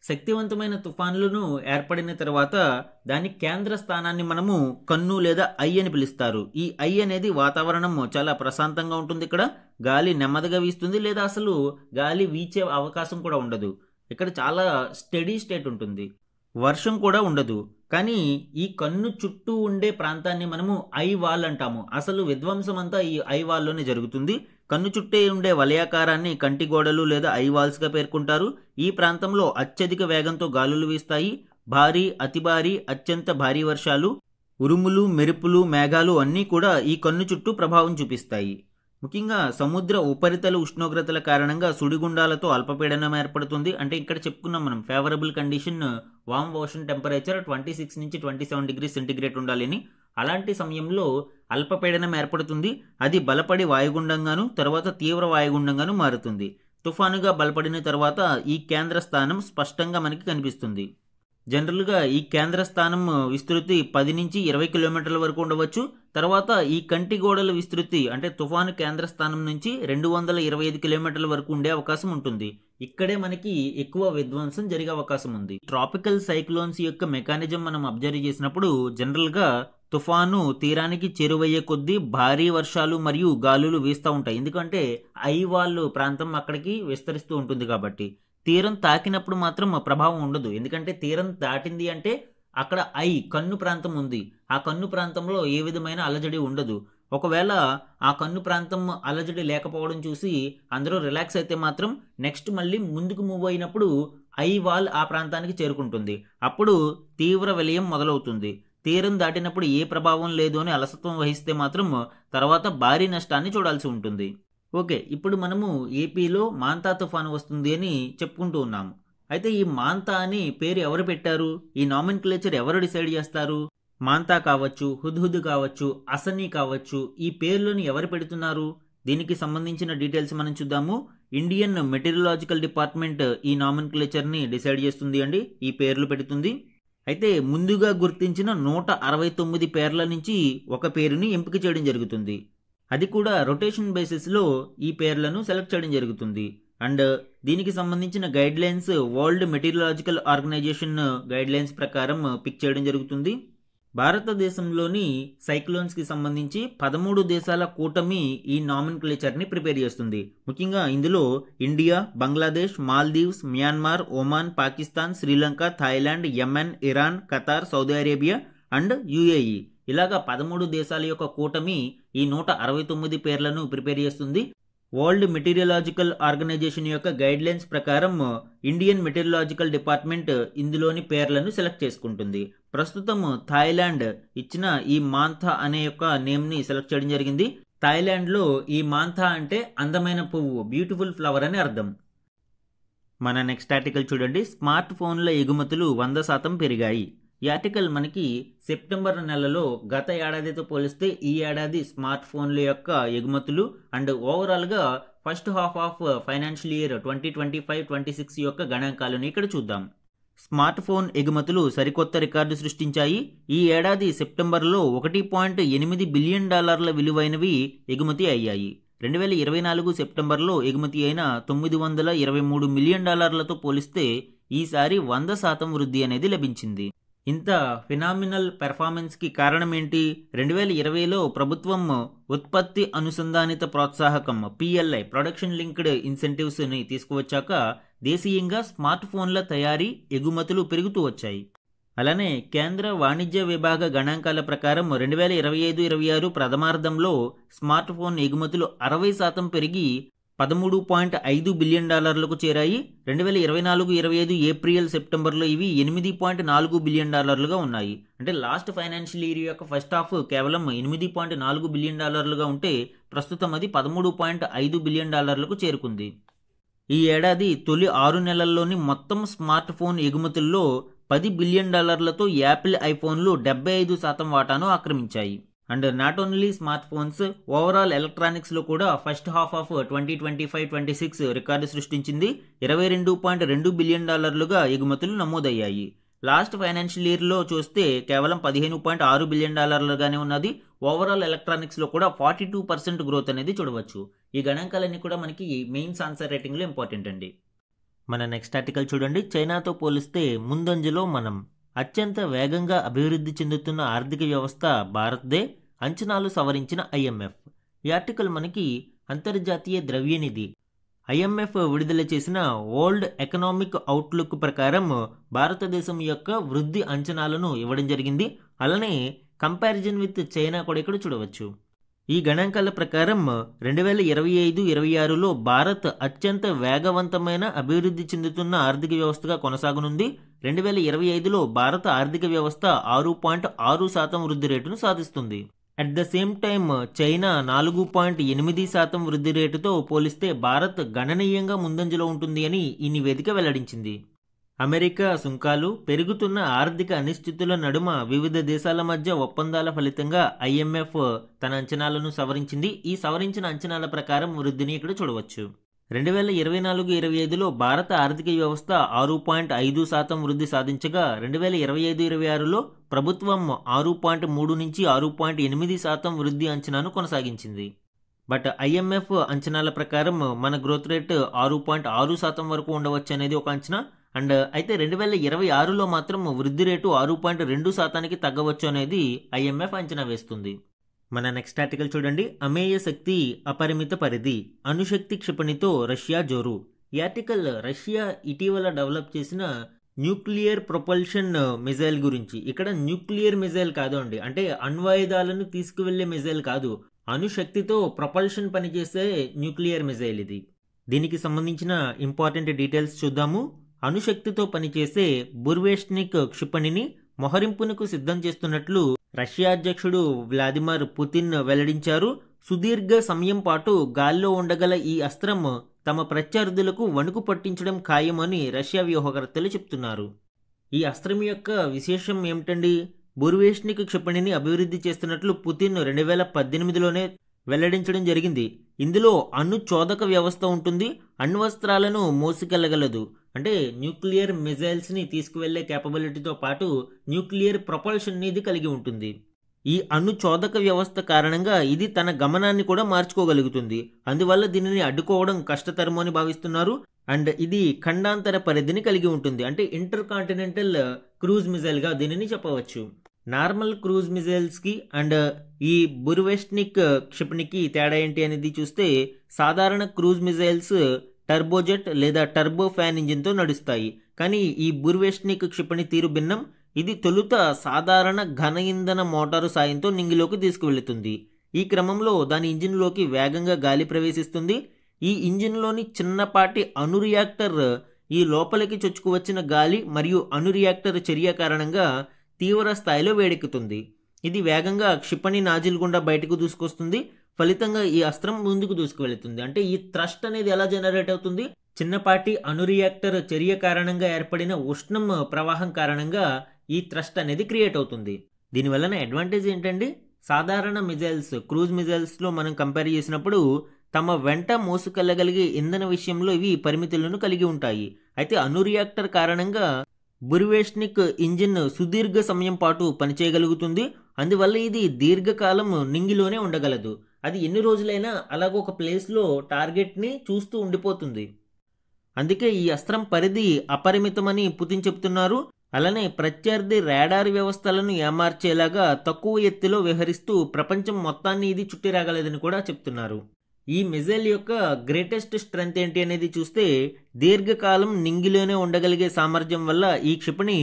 శక్తివంతమైన తుఫాన్లను ఏర్పడిన తర్వాత దాని కేంద్ర స్థానాన్ని మనము కన్ను లేదా ఐ అని పిలుస్తారు. ఈ ఐ అనేది వాతావరణం చాలా ప్రశాంతంగా ఉంటుంది. ఇక్కడ గాలి నెమ్మదిగా వీస్తుంది లేదా అసలు గాలి వీచే అవకాశం కూడా ఉండదు. ఇక్కడ చాలా స్టడీ స్టేట్ ఉంటుంది. వర్షం కూడా ఉండదు. కానీ ఈ కన్ను చుట్టూ ఉండే ప్రాంతాన్ని మనము ఐ వాల్ అంటాము. అసలు విధ్వంసం అంతా ఈ ఐ వాల్లోనే జరుగుతుంది. కన్ను చుట్టే ఉండే వలయాకారాన్ని కంటి గోడలు లేదా ఐ వాల్స్గా పేర్కొంటారు. ఈ ప్రాంతంలో అత్యధిక వేగంతో గాలులు వీస్తాయి. భారీ, అతి భారీ, అత్యంత భారీ వర్షాలు, ఉరుములు, మెరుపులు, మేఘాలు అన్నీ కూడా ఈ కన్ను చుట్టూ ప్రభావం చూపిస్తాయి. ముఖ్యంగా సముద్ర ఉపరితల ఉష్ణోగ్రతల కారణంగా సుడిగుండాలతో అల్పపీడనం ఏర్పడుతుంది. అంటే ఇక్కడ చెప్పుకున్నాం మనం ఫేవరబుల్ కండిషన్ వామ్ ఓషన్ టెంపరేచర్ 26 నుంచి 27 degrees సెంటిగ్రేడ్ ఉండాలని. అలాంటి సమయంలో అల్పపీడనం ఏర్పడుతుంది. అది బలపడి వాయుగుండంగాను తర్వాత తీవ్ర వాయుగుండంగాను మారుతుంది. తుఫానుగా బలపడిన తర్వాత ఈ కేంద్ర స్థానం స్పష్టంగా మనకి కనిపిస్తుంది. జనరల్గా ఈ కేంద్ర స్థానం విస్తృతి 10 నుంచి 20 కిలోమీటర్ల వరకు ఉండవచ్చు. తర్వాత ఈ కంటి గోడల విస్తృతి అంటే తుఫాను కేంద్ర స్థానం నుంచి 225 కిలోమీటర్ల వరకు ఉండే అవకాశం ఉంటుంది. ఇక్కడే మనకి ఎక్కువ విధ్వంసం జరిగే అవకాశం ఉంది. ట్రాపికల్ సైక్లోన్స్ యొక్క మెకానిజం మనం అబ్జర్వ్ చేసినప్పుడు జనరల్గా తుఫాను తీరానికి చేరువయ్యే కొద్దీ భారీ వర్షాలు మరియు గాలులు వీస్తూ ఉంటాయి. ఎందుకంటే ఐవాల్ ప్రాంతం అక్కడికి విస్తరిస్తూ ఉంటుంది కాబట్టి. తీరం తాకినప్పుడు మాత్రం ప్రభావం ఉండదు. ఎందుకంటే తీరం దాటింది అంటే అక్కడ కన్ను ప్రాంతం ఉంది. ఆ కన్ను ప్రాంతంలో ఏ విధమైన అలజడి ఉండదు. ఒకవేళ ఆ కన్ను ప్రాంతం అలజడి లేకపోవడం చూసి అందరూ రిలాక్స్ అయితే మాత్రం నెక్స్ట్ మళ్ళీ ముందుకు మూవ్ అయినప్పుడు వాల్ ఆ ప్రాంతానికి చేరుకుంటుంది. అప్పుడు తీవ్ర విలయం మొదలవుతుంది. తీరం దాటినప్పుడు ఏ ప్రభావం లేదు అని అలసత్వం వహిస్తే మాత్రం తర్వాత భారీ నష్టాన్ని చూడాల్సి ఉంటుంది. ఓకే, ఇప్పుడు మనము ఏపీలో మాంతా తుఫాను వస్తుంది అని చెప్పుకుంటూ ఉన్నాము. అయితే ఈ మాంతా అని పేరు ఎవరు పెట్టారు? ఈ నామిన్క్లేచర్ ఎవరు డిసైడ్ చేస్తారు? మాంతా కావచ్చు, హుద్హుద్ కావచ్చు, అసనీ కావచ్చు, ఈ పేర్లను ఎవరు పెడుతున్నారు? దీనికి సంబంధించిన డీటెయిల్స్ మనం చూద్దాము. ఇండియన్ మెటీరియలాజికల్ డిపార్ట్మెంట్ ఈ నామిన్క్లేచర్ని డిసైడ్ చేస్తుంది అండి, ఈ పేర్లు పెడుతుంది. అయితే ముందుగా గుర్తించిన 169 పేర్ల నుంచి ఒక పేరుని ఎంపిక చేయడం జరుగుతుంది. అది కూడా రొటేషన్ బేసిస్లో ఈ పేర్లను సెలెక్ట్ చేయడం జరుగుతుంది. అండ్ దీనికి సంబంధించిన guide lines world meteorological organisation guide lines ప్రకారం పిక్ చేయడం జరుగుతుంది. భారతదేశంలోని సైక్లోన్స్కి సంబంధించి 13 దేశాల కూటమి ఈ నామిన్క్లేచర్ని ప్రిపేర్ చేస్తుంది. ముఖ్యంగా ఇందులో India, Bangladesh, Maldives, Myanmar, Oman, Pakistan, Sri Lanka, Thailand, Yemen, Iran, Qatar, Saudi Arabia and UAE ఇలాగా 13 దేశాల యొక్క కూటమి ఈ 169 పేర్లను ప్రిపేర్ చేస్తుంది. వరల్డ్ మెటీరియలాజికల్ ఆర్గనైజేషన్ యొక్క గైడ్ లైన్స్ ప్రకారం ఇండియన్ మెటీరియలాజికల్ డిపార్ట్మెంట్ ఇందులోని పేర్లను సెలెక్ట్ చేసుకుంటుంది. ప్రస్తుతం థాయిలాండ్ ఇచ్చిన ఈ మాంతా అనే యొక్క నేమ్ని సెలెక్ట్ చేయడం జరిగింది. థాయిలాండ్లో ఈ మాంతా అంటే అందమైన పువ్వు, బ్యూటిఫుల్ ఫ్లవర్ అని అర్థం. మన నెక్స్ట్ ఆర్టికల్ చూడండి. స్మార్ట్ ఫోన్ల ఎగుమతులు 100% పెరిగాయి. ఈ ఆర్టికల్ మనకి సెప్టెంబర్ నెలలో గత ఏడాదితో పోలిస్తే ఈ ఏడాది స్మార్ట్ ఫోన్ల యొక్క ఎగుమతులు అండ్ ఓవరాల్గా first half of financial year 2025-26 యొక్క గణాంకాలను ఇక్కడ చూద్దాం. స్మార్ట్ ఫోన్ ఎగుమతులు సరికొత్త రికార్డు సృష్టించాయి. ఈ ఏడాది సెప్టెంబర్లో $1.8 బిలియన్ విలువైనవి ఎగుమతి అయ్యాయి. 2024 సెప్టెంబర్లో ఎగుమతి అయిన $923 మిలియన్ పోలిస్తే ఈసారి 100% వృద్ధి అనేది లభించింది. ఇంత ఫినామినల్ పెర్ఫార్మెన్స్కి కారణం ఏంటి? 2020లో ప్రభుత్వం ఉత్పత్తి అనుసంధానిత ప్రోత్సాహకం PLI ప్రొడక్షన్ లింక్డ్ ఇన్సెంటివ్స్ని తీసుకువచ్చాక దేశీయంగా స్మార్ట్ ఫోన్ల తయారీ ఎగుమతులు పెరుగుతూ వచ్చాయి. అలానే కేంద్ర వాణిజ్య విభాగ గణాంకాల ప్రకారం 2025-26 ప్రథమార్థంలో స్మార్ట్ ఫోన్ ఎగుమతులు 60% పెరిగి $13.5 బిలియన్ చేరాయి. 2024-25 ఏప్రిల్ సెప్టెంబర్లో ఇవి $8.4 బిలియన్ ఉన్నాయి. అంటే లాస్ట్ ఫైనాన్షియల్ ఇయర్ యొక్క ఫస్ట్ హాఫ్ కేవలం $8.4 బిలియన్ ఉంటే ప్రస్తుతం అది $13.5 బిలియన్ చేరుకుంది. ఈ ఏడాది తొలి 6 నెలల్లోని మొత్తం స్మార్ట్ ఫోన్ ఎగుమతుల్లో $10 బిలియన్ యాపిల్ ఐఫోన్లు 75% వాటాను ఆక్రమించాయి. And not only smartphones, overall ఎలక్ట్రానిక్స్లో కూడా ఫస్ట్ హాఫ్ ఆఫ్ 2025-26 రికార్డు సృష్టించింది. $22.2 బిలియన్ ఎగుమతులు నమోదయ్యాయి. లాస్ట్ ఫైనాన్షియల్ ఇయర్లో చూస్తే కేవలం $15.6 బిలియన్ ఉన్నది. ఓవరాల్ ఎలక్ట్రానిక్స్లో కూడా 42% గ్రోత్ అనేది చూడవచ్చు. ఈ గణాంకాలన్నీ కూడా మనకి మెయిన్స్ ఆన్సర్ రేటింగ్లో ఇంపార్టెంట్ అండి. మన నెక్స్ట్ ఆర్టికల్ చూడండి. చైనాతో పోలిస్తే ముందంజలో మనం. అత్యంత వేగంగా అభివృద్ధి చెందుతున్న ఆర్థిక వ్యవస్థ భారత్దే, అంచనాలు సవరించిన IMF. ఈ ఆర్టికల్ మనకి అంతర్జాతీయ ద్రవ్యనిధి IMF విడుదల చేసిన వరల్డ్ ఎకనామిక్ అవుట్లుక్ ప్రకారం భారతదేశం యొక్క వృద్ధి అంచనాలను ఇవ్వడం జరిగింది. అలానే కంపారిజన్ విత్ చైనా కూడా ఇక్కడ చూడవచ్చు. ఈ గణాంకాల ప్రకారం 2025-26లో భారత్ అత్యంత వేగవంతమైన అభివృద్ధి చెందుతున్న ఆర్థిక వ్యవస్థగా కొనసాగనుంది. 2025లో భారత ఆర్థిక వ్యవస్థ 6.6% వృద్ధి రేటును సాధిస్తుంది. At the same time China 4.8% వృద్ధి రేటుతో పోలిస్తే భారత్ గణనీయంగా ముందంజలో ఉంటుంది అని ఈ నివేదిక వెల్లడించింది. అమెరికా సుంకాలు, పెరుగుతున్న ఆర్థిక అనిశ్చితుల నడుమ వివిధ దేశాల మధ్య ఒప్పందాల ఫలితంగా ఐఎంఎఫ్ తన అంచనాలను సవరించింది. ఈ సవరించిన అంచనాల ప్రకారం వృద్ధిని ఇక్కడ చూడవచ్చు. 2024-25లో భారత ఆర్థిక వ్యవస్థ 6.5% వృద్ధి సాధించగా 2025-26లో ప్రభుత్వం 6.3 నుంచి 6.8% వృద్ధి అంచనాను కొనసాగించింది. బట్ ఐఎంఎఫ్ అంచనాల ప్రకారం మన గ్రోత్ రేట్ 6.6% వరకు ఉండవచ్చు అనేది ఒక అంచనా. అయితే 2026లో మాత్రం వృద్ధి రేటు 6.2%కి తగ్గవచ్చు అనేది ఐఎంఎఫ్ అంచనా వేస్తుంది. మన నెక్స్ట్ ఆర్టికల్ చూడండి. అమేయ శక్తి అపరిమిత పరిధి, అణుశక్తి క్షిపణితో రష్యా జోరు. ఈ ఆర్టికల్ రష్యా ఇటీవల డెవలప్ చేసిన న్యూక్లియర్ ప్రొపల్షన్ మిజైల్ గురించి. ఇక్కడ న్యూక్లియర్ మిజైల్ కాదు అండి, అంటే అణ్వాయుధాలను తీసుకువెళ్లే మిజైల్ కాదు, అణుశక్తితో ప్రొపల్షన్ పనిచేసే న్యూక్లియర్ మిజైల్ ఇది. దీనికి సంబంధించిన ఇంపార్టెంట్ డీటెయిల్స్ చూద్దాము. అణుశక్తితో పనిచేసే బుర్వేష్నిక్ క్షిపణిని మొహరింపునకు సిద్ధం చేస్తున్నట్లు రష్యా అధ్యక్షుడు వ్లాదిమిర్ పుతిన్ వెల్లడించారు. సుదీర్ఘ సమయం పాటు గాల్లో ఉండగల ఈ అస్త్రం తమ ప్రత్యర్థులకు వణుకు పట్టించడం ఖాయమని రష్యా వ్యూహకర్తలు చెప్తున్నారు. ఈ అస్త్రం యొక్క విశేషం ఏమిటండి? బుర్వేష్నిక్ క్షిపణిని అభివృద్ధి చేస్తున్నట్లు పుతిన్ 2018లోనే వెల్లడించడం జరిగింది. ఇందులో అణు చోదక వ్యవస్థ ఉంటుంది, అణ్వస్త్రాలను మోసుకెళ్లగలదు. అంటే న్యూక్లియర్ మిజైల్స్ని తీసుకువెళ్లే కేపబిలిటీతో పాటు న్యూక్లియర్ ప్రొపల్షన్ ఇది కలిగి ఉంటుంది. ఈ అణు చోదక వ్యవస్థ కారణంగా ఇది తన గమనాన్ని కూడా మార్చుకోగలుగుతుంది. అందువల్ల దీనిని అడ్డుకోవడం కష్టతరము అని భావిస్తున్నారు. ఇది ఖండాంతర పరిధిని కలిగి ఉంటుంది, అంటే ఇంటర్ కాంటినెంటల్ క్రూజ్ మిజైల్గా దీనిని చెప్పవచ్చు. నార్మల్ క్రూజ్ మిజైల్స్కి ఈ బుర్వేష్నిక్ క్షిపణికి తేడా ఏంటి అనేది చూస్తే, సాధారణ క్రూజ్ మిజైల్స్ టర్బోజెట్ లేదా టర్బో ఫ్యాన్ ఇంజిన్తో నడుస్తాయి. కానీ ఈ బుర్వేష్నిక్ క్షిపణి తీరు భిన్నం. ఇది తొలుత సాధారణ ఘన ఇంధన మోటారు సాయంతో నింగిలోకి తీసుకువెళుతుంది. ఈ క్రమంలో దాని ఇంజిన్లోకి వేగంగా గాలి ప్రవేశిస్తుంది. ఈ ఇంజిన్లోని చిన్నపాటి అణు రియాక్టర్ ఈ లోపలికి చొచ్చుకు వచ్చిన గాలి మరియు అణు రియాక్టర్ చర్య కారణంగా తీవ్ర స్థాయిలో వేడెక్కుతుంది. ఇది వేగంగా క్షిపణి నాజిల్ గుండా బయటకు దూసుకొస్తుంది. ఫలితంగా ఈ అస్త్రం ముందుకు దూసుకువెళుతుంది. అంటే ఈ థ్రస్ట్ అనేది ఎలా జనరేట్ అవుతుంది? చిన్నపాటి అణు రియాక్టర్ చర్య కారణంగా ఏర్పడిన ఉష్ణం ప్రవాహం కారణంగా ఈ థ్రస్ట్ అనేది క్రియేట్ అవుతుంది. దీనివలన అడ్వాంటేజ్ ఏంటండి? సాధారణ మిజైల్స్, క్రూజ్ మిజైల్స్లో మనం కంపేర్ చేసినప్పుడు తమ వెంట మోసుకెళ్లగలిగే ఇంధన విషయంలో ఇవి పరిమితులను కలిగి ఉంటాయి. అయితే అణు రియాక్టర్ కారణంగా బుర్వేష్నిక్ ఇంజిన్ సుదీర్ఘ సమయం పాటు పనిచేయగలుగుతుంది. అందువల్ల ఇది దీర్ఘకాలం నింగిలోనే ఉండగలదు. అది ఎన్ని రోజులైనా అలాగ ఒక ప్లేస్లో టార్గెట్ని చూస్తూ ఉండిపోతుంది. అందుకే ఈ అస్త్రం పరిధి అపరిమితమని పుతిన్ చెప్తున్నారు. అలానే ప్రత్యర్థి రాడార్ వ్యవస్థలను ఏమార్చేలాగా తక్కువ ఎత్తులో వ్యవహరిస్తూ ప్రపంచం మొత్తాన్ని ఇది చుట్టి రాగలదని కూడా చెప్తున్నారు. ఈ మిజైల్ యొక్క గ్రేటెస్ట్ స్ట్రెంగ్త్ ఏంటి అనేది చూస్తే, దీర్ఘకాలం నింగిలోనే ఉండగలిగే సామర్థ్యం వల్ల ఈ క్షిపణి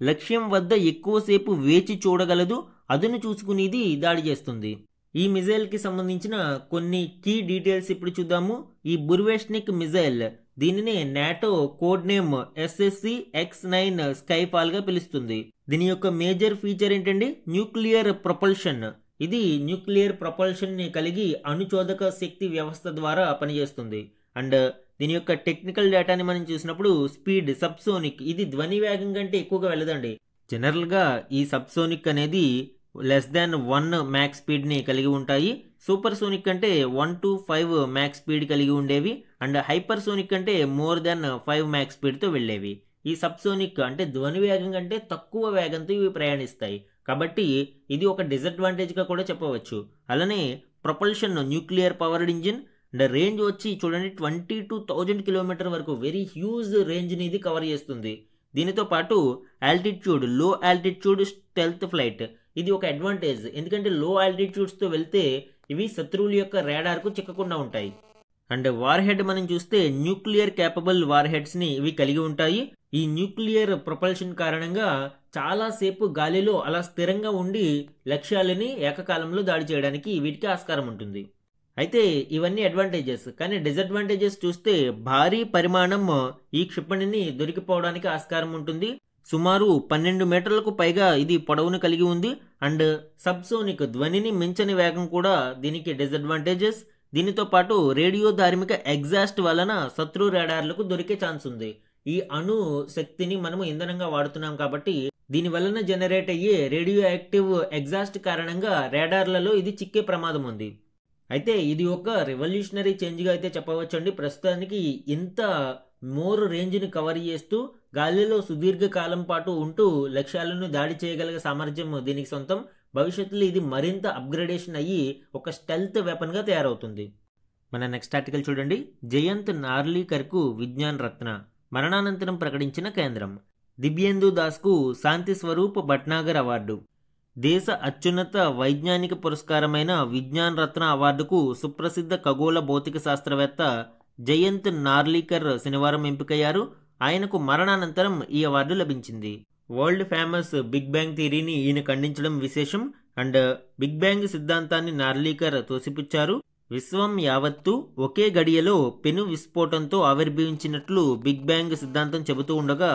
లక్ష్యం వద్ద ఎక్కువసేపు వేచి చూడగలదు, అదును చూసుకునేది దాడి చేస్తుంది. ఈ మిజైల్కి సంబంధించిన కొన్ని కీ డీటెయిల్స్ ఇప్పుడు చూద్దాము. ఈ బుర్వేష్నిక్ మిజైల్, దీనిని నాటో కోడ్ నేమ్ SSC-X9 స్కైఫాల్గా పిలుస్తుంది. దీని యొక్క మేజర్ ఫీచర్ ఏంటండి? Nuclear propulsion. ఇది న్యూక్లియర్ ప్రొపల్షన్ని కలిగి అణుచోదక శక్తి వ్యవస్థ ద్వారా పనిచేస్తుంది. దీని యొక్క టెక్నికల్ డేటాని మనం చూసినప్పుడు స్పీడ్ సబ్సోనిక్, ఇది ధ్వని వేగం కంటే ఎక్కువగా వెళ్ళదండి. జనరల్గా ఈ సబ్సోనిక్ అనేది లెస్ దాన్ 1 మ్యాక్స్ స్పీడ్ని కలిగి ఉంటాయి. సూపర్ సోనిక్ అంటే 1 to 5 మ్యాక్స్ స్పీడ్ కలిగి ఉండేవి. హైపర్ సోనిక్ అంటే మోర్ దాన్ 5 మ్యాక్స్ స్పీడ్తో వెళ్ళేవి. ఈ సబ్సోనిక్ అంటే ధ్వని వేగం కంటే తక్కువ వేగంతో ఇవి ప్రయాణిస్తాయి. కాబట్టి ఇది ఒక డిసడ్వాంటేజ్గా కూడా చెప్పవచ్చు. అలానే propulsion nuclear powered engine range వచ్చి చూడండి 22,000 కిలోమీటర్ వరకు, వెరీ హ్యూజ్ రేంజ్ని ఇది కవర్ చేస్తుంది. దీనితో పాటు ఆల్టిట్యూడ్, లో ఆల్టిట్యూడ్ స్టెల్త్ ఫ్లైట్, ఇది ఒక అడ్వాంటేజ్. ఎందుకంటే లో ఆల్టిట్యూడ్స్తో వెళ్తే ఇవి శత్రువుల యొక్క రాడార్కు చిక్కకుండా ఉంటాయి. వార్ హెడ్ మనం చూస్తే న్యూక్లియర్ క్యాపబుల్ వార్ హెడ్స్ని ఇవి కలిగి ఉంటాయి. ఈ న్యూక్లియర్ ప్రొపల్షన్ కారణంగా చాలాసేపు గాలిలో అలా స్థిరంగా ఉండి లక్ష్యాలని ఏకకాలంలో దాడి చేయడానికి వీటికి ఆస్కారం ఉంటుంది. అయితే ఇవన్నీ అడ్వాంటేజెస్. కానీ డిసడ్వాంటేజెస్ చూస్తే భారీ పరిమాణం ఈ క్షిపణిని దొరికిపోవడానికి ఆస్కారం ఉంటుంది. సుమారు 12 మీటర్లకు పైగా ఇది పొడవును కలిగి ఉంది. సబ్సోనిక్, ధ్వనిని మించని వేగం కూడా దీనికి డిసడ్వాంటేజెస్. దీనితో పాటు రేడియో ధార్మిక ఎగ్జాస్ట్ వలన శత్రు రాడార్లకు దొరికే ఛాన్స్ ఉంది. ఈ అణు శక్తిని మనము ఇంధనంగా వాడుతున్నాం కాబట్టి దీని వలన జనరేట్ అయ్యే రేడియో యాక్టివ్ ఎగ్జాస్ట్ కారణంగా రాడార్లలో ఇది చిక్కే ప్రమాదం ఉంది. అయితే ఇది ఒక రెవల్యూషనరీ చేంజ్గా అయితే చెప్పవచ్చండి. ప్రస్తుతానికి ఇంత మోర్ రేంజ్ని కవర్ చేస్తూ గాలిలో సుదీర్ఘకాలం పాటు ఉంటూ లక్ష్యాలను దాడి చేయగలిగే సామర్థ్యం దీనికి సొంతం. భవిష్యత్తులో ఇది మరింత అప్గ్రేడేషన్ అయ్యి ఒక స్టెల్త్ వెపన్గా తయారవుతుంది. మన నెక్స్ట్ ఆర్టికల్ చూడండి. జయంత్ నార్లీకర్కు విజ్ఞాన్ రత్న, మరణానంతరం ప్రకటించిన కేంద్రం. దివ్యేందు దాస్కు శాంతి స్వరూప్ భట్నాగర్ అవార్డు. దేశ అత్యున్నత వైజ్ఞానిక పురస్కారమైన విజ్ఞాన్ రత్న అవార్డుకు సుప్రసిద్ధ ఖగోళ భౌతిక శాస్త్రవేత్త జయంత్ నార్లీకర్ శనివారం ఎంపికయ్యారు. ఆయనకు మరణానంతరం ఈ అవార్డు లభించింది. వరల్డ్ ఫేమస్ బిగ్ బ్యాంగ్ థియరీని ఈయన ఖండించడం విశేషం. అండ్ బిగ్ బ్యాంగ్ సిద్ధాంతాన్ని నార్లీకర్ తోసిపుచ్చారు. విశ్వం యావత్తు ఒకే గడియలో పెను విస్ఫోటంతో ఆవిర్భవించినట్లు బిగ్ బ్యాంగ్ సిద్ధాంతం చెబుతూ ఉండగా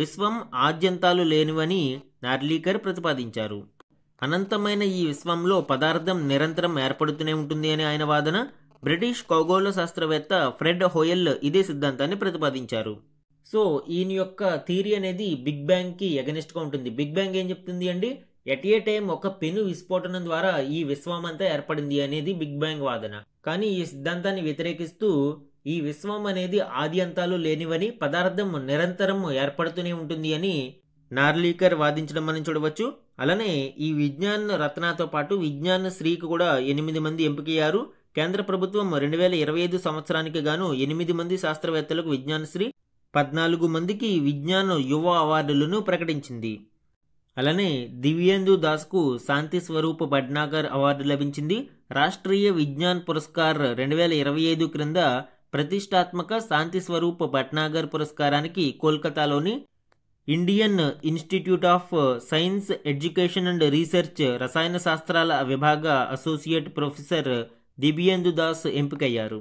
విశ్వం ఆద్యంతాలు లేనివని నార్లీకర్ ప్రతిపాదించారు. అనంతమైన ఈ విశ్వంలో పదార్థం నిరంతరం ఏర్పడుతూనే ఉంటుంది అని ఆయన వాదన. బ్రిటిష్ ఖగోళ శాస్త్రవేత్త ఫ్రెడ్ హోయల్ ఇదే సిద్ధాంతాన్ని ప్రతిపాదించారు. సో ఈయన యొక్క థియరీ అనేది బిగ్ బ్యాంగ్కి ఎగనెస్ట్గా ఉంటుంది. బిగ్ బ్యాంగ్ ఏం చెప్తుంది అండి, ఎట్ ఏ టైం ఒక పెను విస్ఫోటనం ద్వారా ఈ విశ్వం అంతా ఏర్పడింది అనేది బిగ్ బ్యాంగ్ వాదన. కానీ ఈ సిద్ధాంతాన్ని వ్యతిరేకిస్తూ ఈ విశ్వం అనేది ఆది అంతాలు లేనివని, పదార్థం నిరంతరం ఏర్పడుతూనే ఉంటుంది అని నార్లీకర్ వాదించడం మనం చూడవచ్చు. అలానే ఈ విజ్ఞాన్ రత్నతో పాటు విజ్ఞాన్ శ్రీకి కూడా 8 మంది ఎంపికయ్యారు. కేంద్ర ప్రభుత్వం 2025 సంవత్సరానికి గాను 8 మంది శాస్త్రవేత్తలకు విజ్ఞాన్ శ్రీ, 14 మందికి విజ్ఞాన్ యువ అవార్డులను ప్రకటించింది. అలానే దివ్యేందు దాస్కు శాంతి స్వరూప్ భట్నాగర్ అవార్డు లభించింది. రాష్ట్రీయ విజ్ఞాన్ పురస్కార్ 2025 క్రింద ప్రతిష్టాత్మక శాంతి స్వరూప్ భట్నాగర్ పురస్కారానికి కోల్కతాలోని Indian Institute of Science Education and Research రసాయన శాస్త్రాల విభాగ అసోసియేట్ ప్రొఫెసర్ దివ్యేందు దాస్ ఎంపికయ్యారు.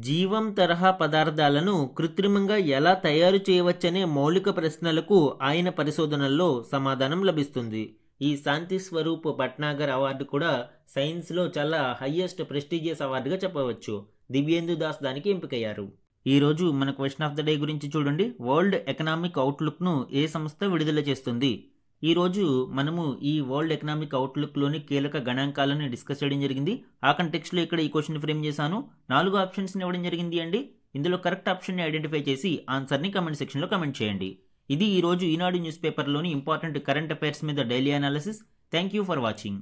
జీవం తరహా పదార్థాలను కృత్రిమంగా ఎలా తయారు చేయవచ్చనే మౌలిక ప్రశ్నలకు ఆయన పరిశోధనల్లో సమాధానం లభిస్తుంది. ఈ శాంతి స్వరూప్ భట్నాగర్ అవార్డు కూడా సైన్స్లో చాలా హైయెస్ట్ ప్రెస్టీజియస్ అవార్డుగా చెప్పవచ్చు. దివ్యేందు దాస్ దానికి ఎంపికయ్యారు. ఈరోజు మన క్వశ్చన్ ఆఫ్ ద డే గురించి చూడండి. వరల్డ్ ఎకనామిక్ అవుట్లుక్ను ఏ సంస్థ విడుదల చేస్తుంది? ఈరోజు మనము ఈ వరల్డ్ ఎకనామిక్ అవుట్లుక్లోని కీలక గణాంకాలను డిస్కస్ చేయడం జరిగింది. ఆ కంటెక్స్ట్లో ఇక్కడ ఈ క్వశ్చన్ ఫ్రేమ్ చేశాను. 4 ఆప్షన్స్ని ఇవ్వడం జరిగింది అండి. ఇందులో కరెక్ట్ ఆప్షన్ని ఐడెంటిఫై చేసి ఆన్సర్ని కమెంట్ సెక్షన్లో కమెంట్ చేయండి. ఇది ఈరోజు ఈనాడు న్యూస్ పేపర్లోని ఇంపార్టెంట్ కరెంట్ అఫైర్స్ మీద daily analysis. Thank you for watching.